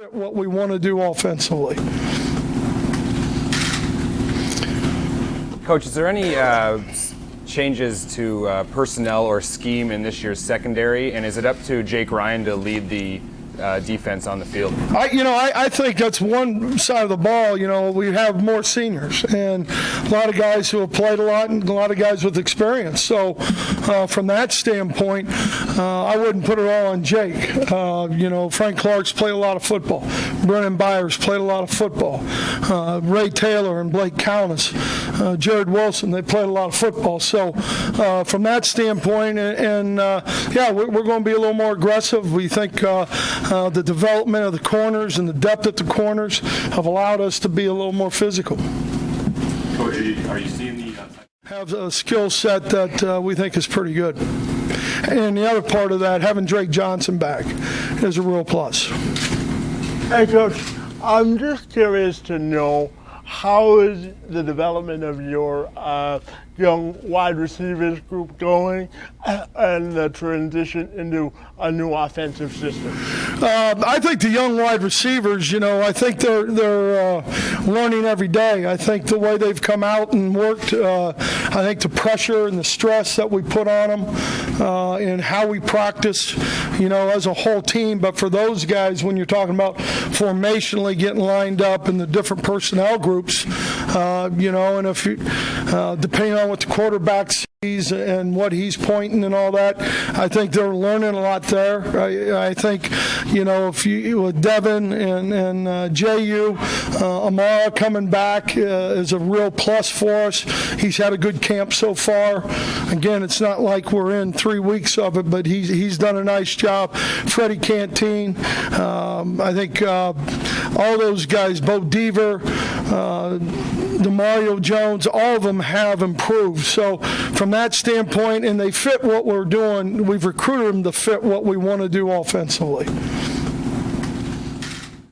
What we want to do offensively. Coach, is there any changes to personnel or scheme in this year's secondary, and is it up to Jake Ryan to lead the defense on the field? I think that's one side of the ball. We have more seniors and a lot of guys who have played a lot and a lot of guys with experience. So from that standpoint, I wouldn't put it all on Jake. Frank Clark's played a lot of football. Brennan Byers played a lot of football. Ray Taylor and Blake Countess, Jared Wilson, they played a lot of football. So from that standpoint, we're going to be a little more aggressive. We think the development of the corners and the depth at the corners have allowed us to be a little more physical. Coach, are you seeing the have a skill set that we think is pretty good. And the other part of that, having Drake Johnson back is a real plus. Hey, Coach, I'm just curious to know, how is the development of your young wide receivers group going and the transition into a new offensive system? I think the young wide receivers, I think they're learning every day. I think the way they've come out and worked, I think the pressure and the stress that we put on them and how we practice, as a whole team. But for those guys, when you're talking about formationally getting lined up in the different personnel groups, and if you, depending on what the quarterback sees and what he's pointing and all that, I think they're learning a lot there. I think, if you with Devin and J.U., Amara coming back is a real plus for us. He's had a good camp so far. Again, it's not like we're in 3 weeks of it, but he's done a nice job. Freddie Canteen, I think all those guys, Bo Deaver, DeMario Jones, all of them have improved. So from that standpoint, and they fit what we're doing, we've recruited them to fit what we want to do offensively.